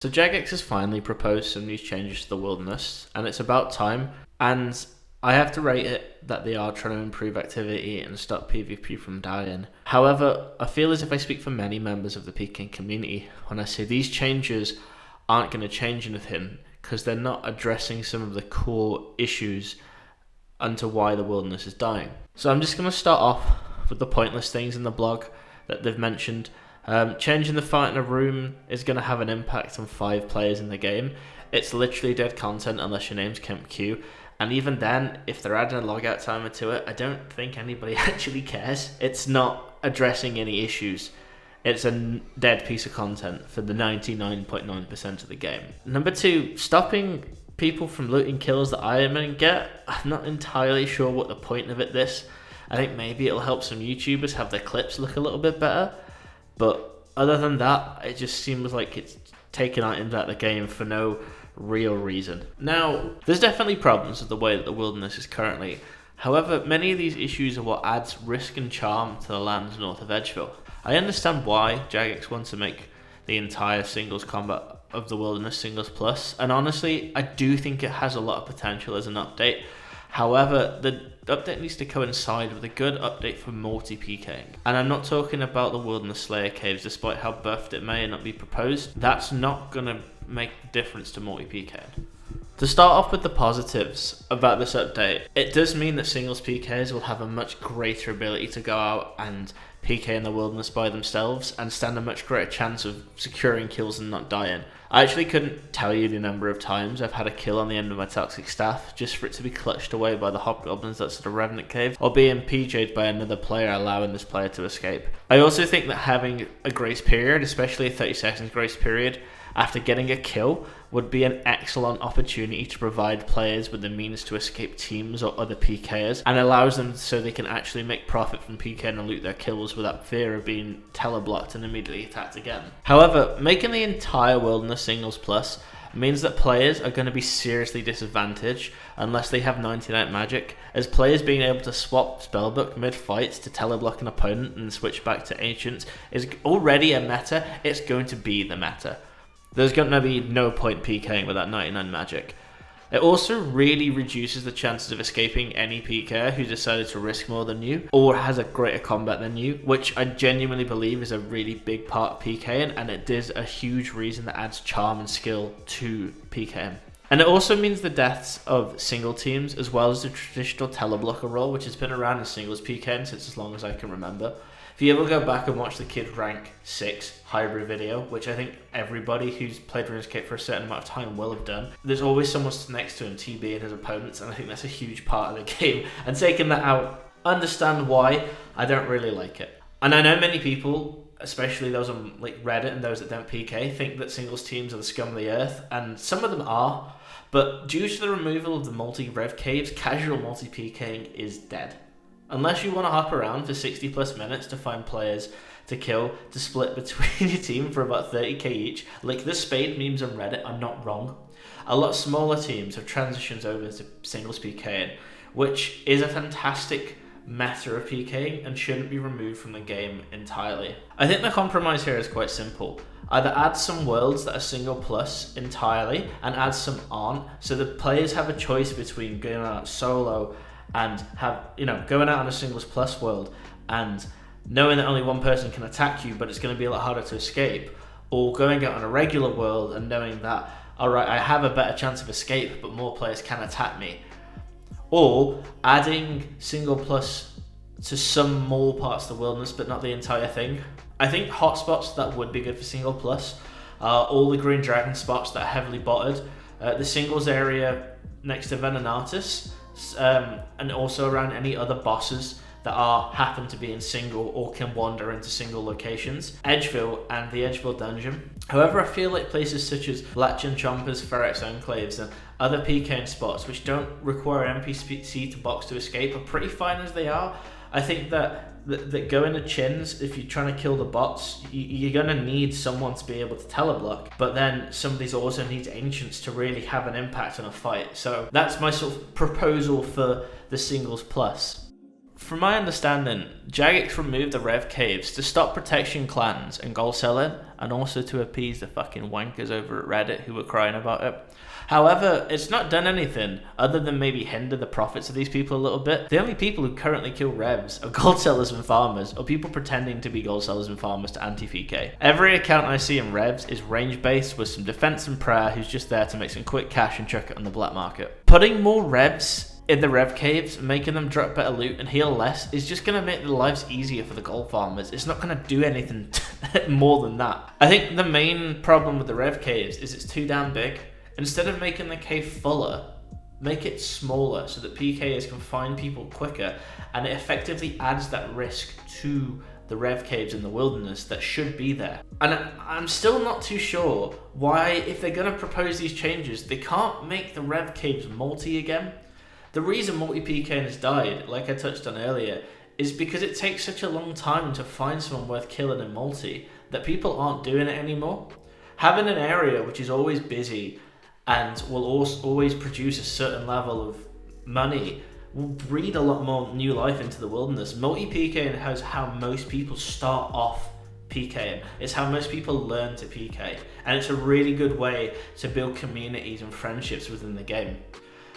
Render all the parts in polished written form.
So Jagex has finally proposed some new changes to the wilderness, and it's about time, and I have to rate it that they are trying to improve activity and stop PvP from dying. However, I feel as if I speak for many members of the pking community when I say these changes aren't going to change anything, because they're not addressing some of the core issues onto why the wilderness is dying. So I'm just going to start off with the pointless things in the blog that they've mentioned. Changing the fight in a room is going to have an impact on 5 players in the game. It's literally dead content unless your name's pking, and even then, if they're adding a logout timer to it, I don't think anybody actually cares. It's not addressing any issues. It's a dead piece of content for the 99.9% of the game. Number 2, stopping people from looting kills that Iron Man get. I'm not entirely sure what the point of this. I think maybe it'll help some YouTubers have their clips look a little bit better. But other than that, it just seems like it's taking items out of the game for no real reason. Now, there's definitely problems with the way that the wilderness is currently. However, many of these issues are what adds risk and charm to the lands north of Edgeville. I understand why Jagex wants to make the entire singles combat of the wilderness singles plus, and honestly, I do think it has a lot of potential as an update. However, the update needs to coincide with a good update for multi-PKing. And I'm not talking about the Wilderness Slayer caves, despite how buffed it may not be proposed. That's not going to make a difference to multi-PKing. To start off with the positives about this update, it does mean that singles PKs will have a much greater ability to go out and PK in the wilderness by themselves and stand a much greater chance of securing kills and not dying. I actually couldn't tell you the number of times I've had a kill on the end of my toxic staff just for it to be clutched away by the hobgoblins that's at the Rev Cave, or being PJ'd by another player allowing this player to escape. I also think that having a grace period, especially a 30 seconds grace period, after getting a kill would be an excellent opportunity to provide players with the means to escape teams or other PKers, and allows them so they can actually make profit from PK and loot their kills without fear of being teleblocked and immediately attacked again. However, making the entire wilderness singles plus means that players are going to be seriously disadvantaged unless they have 99 magic, as players being able to swap spellbook mid-fights to teleblock an opponent and switch back to ancients is already a meta. It's going to be the meta. There's going to be no point PKing without 99 magic. It also really reduces the chances of escaping any PKer who decided to risk more than you or has a greater combat than you, which I genuinely believe is a really big part of PKing, and it is a huge reason that adds charm and skill to PKing. And it also means the deaths of single teams as well as the traditional teleblocker role, which has been around in singles PKing since as long as I can remember. If you ever go back and watch the Kid Rank 6 hybrid video, which I think everybody who's played RuneScape for a certain amount of time will have done, there's always someone next to him TBing his opponents, and I think that's a huge part of the game. And taking that out, understand why, I don't really like it. And I know many people, especially those on like Reddit and those that don't PK, think that singles teams are the scum of the earth, and some of them are, but due to the removal of the multi-Rev Caves, casual multi-PKing is dead. Unless you want to hop around for 60 plus minutes to find players to kill, to split between your team for about 30k each, like the Spade memes on Reddit are not wrong. A lot smaller teams have transitioned over to singles PKing, which is a fantastic meta of PKing and shouldn't be removed from the game entirely. I think the compromise here is quite simple. Either add some worlds that are single plus entirely and add some aren't, so the players have a choice between going out solo and going out on a singles plus world and knowing that only one person can attack you, but it's going to be a lot harder to escape, or going out on a regular world and knowing that, alright, I have a better chance of escape, but more players can attack me. Or adding single plus to some more parts of the wilderness, but not the entire thing. I think hotspots that would be good for single plus are all the green dragon spots that are heavily botted, the singles area next to Venenatus, and also around any other bosses that happen to be in single or can wander into single locations, Edgeville and the Edgeville dungeon. However, I feel like places such as Latch and Chompers, Ferrex Enclaves and other PKing spots which don't require NPC to box to escape are pretty fine as they are. I think that going to chins, if you're trying to kill the bots, you're going to need someone to be able to teleblock, but then somebody's also needs ancients to really have an impact on a fight. So that's my sort of proposal for the singles plus. From my understanding, Jagex removed the Rev Caves to stop protection clans and gold selling, and also to appease the fucking wankers over at Reddit who were crying about it. However, it's not done anything other than maybe hinder the profits of these people a little bit. The only people who currently kill revs are gold sellers and farmers, or people pretending to be gold sellers and farmers to anti-PK. Every account I see in revs is range based with some defense and prayer who's just there to make some quick cash and chuck it on the black market. Putting more revs in the Rev Caves, making them drop better loot and heal less, is just going to make their lives easier for the gold farmers. It's not going to do anything more than that. I think the main problem with the Rev Caves is it's too damn big. Instead of making the cave fuller, make it smaller so that PKers can find people quicker, and it effectively adds that risk to the Rev Caves in the wilderness that should be there. And I'm still not too sure why, if they're going to propose these changes, they can't make the Rev Caves multi again. The reason multi-PKing has died, like I touched on earlier, is because it takes such a long time to find someone worth killing in multi that people aren't doing it anymore. Having an area which is always busy and will always produce a certain level of money will breed a lot more new life into the wilderness. Multi-PKing has how most people start off PKing. It's how most people learn to PK, and it's a really good way to build communities and friendships within the game.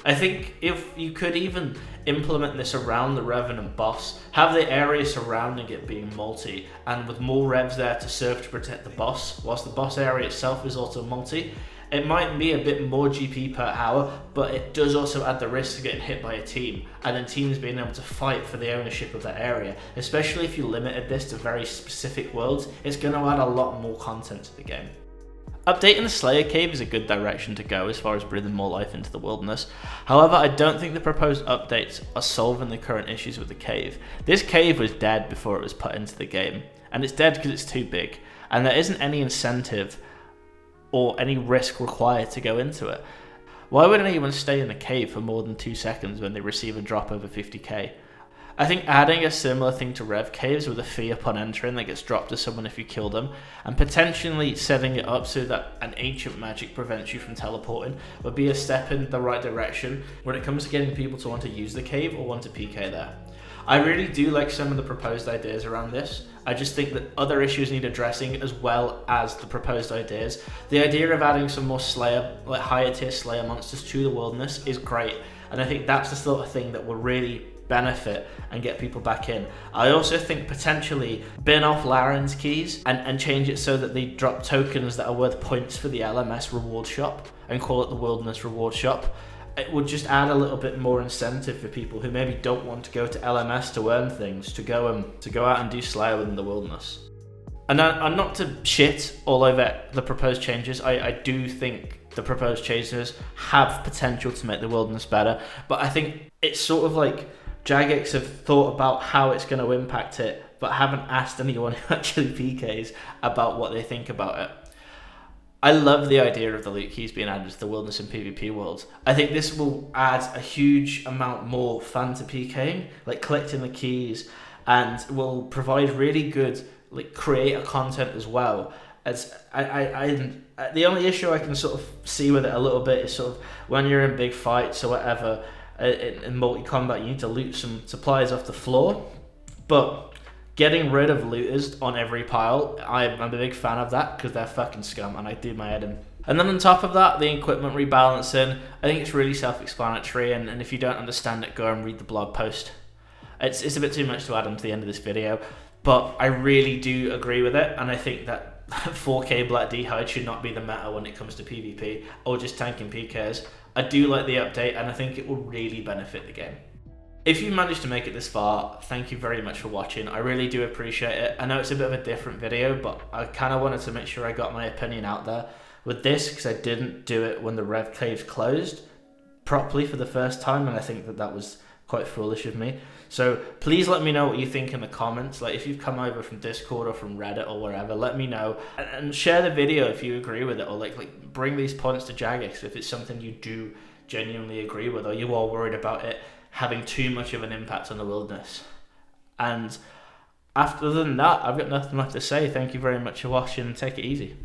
I think if you could even implement this around the Revenant boss, have the area surrounding it being multi, and with more revs there to serve to protect the boss, whilst the boss area itself is also multi, it might be a bit more GP per hour, but it does also add the risk of getting hit by a team, and then teams being able to fight for the ownership of that area. Especially if you limited this to very specific worlds, it's going to add a lot more content to the game. Updating the Slayer Cave is a good direction to go as far as breathing more life into the wilderness. However, I don't think the proposed updates are solving the current issues with the cave. This cave was dead before it was put into the game, and it's dead because it's too big, and there isn't any incentive or any risk required to go into it. Why would anyone stay in the cave for more than 2 seconds when they receive a drop over 50k? I think adding a similar thing to Rev Caves with a fee upon entering that gets dropped to someone if you kill them, and potentially setting it up so that an ancient magic prevents you from teleporting, would be a step in the right direction when it comes to getting people to want to use the cave or want to PK there. I really do like some of the proposed ideas around this. I just think that other issues need addressing as well as the proposed ideas. The idea of adding some more Slayer, like higher tier Slayer monsters to the wilderness is great, and I think that's the sort of thing that will really benefit and get people back in. I also think potentially bin off Laren's keys and change it so that they drop tokens that are worth points for the LMS reward shop and call it the Wilderness Reward Shop. It would just add a little bit more incentive for people who maybe don't want to go to LMS to earn things, to go out and do Slayer within the wilderness. And not to shit all over the proposed changes, I do think the proposed changes have potential to make the wilderness better, but I think it's sort of like Jagex have thought about how it's going to impact it, but haven't asked anyone who actually PKs about what they think about it. I love the idea of the loot keys being added to the wilderness and PvP worlds. I think this will add a huge amount more fun to PKing, like collecting the keys, and will provide really good like creator content as well. As the only issue I can sort of see with it a little bit is sort of when you're in big fights or whatever, in multi-combat you need to loot some supplies off the floor, but getting rid of looters on every pile, I'm a big fan of that because they're fucking scum and I do my head in. And then on top of that, the equipment rebalancing, I think it's really self-explanatory, and if you don't understand it, go and read the blog post. It's a bit too much to add onto the end of this video, but I really do agree with it, and I think that 4k Black D'hide should not be the meta when it comes to PvP or just tanking PKs. I do like the update, and I think it will really benefit the game. If you managed to make it this far, thank you very much for watching. I really do appreciate it. I know it's a bit of a different video, but I kind of wanted to make sure I got my opinion out there with this because I didn't do it when the Rev Caves closed properly for the first time, and I think that was quite foolish of me. So please let me know what you think in the comments. Like if you've come over from Discord or from Reddit or wherever, let me know, and share the video if you agree with it, or like bring these points to Jagex if it's something you do genuinely agree with, or you are worried about it having too much of an impact on the wilderness. And other than that, I've got nothing left to say. Thank you very much for watching. Take it easy.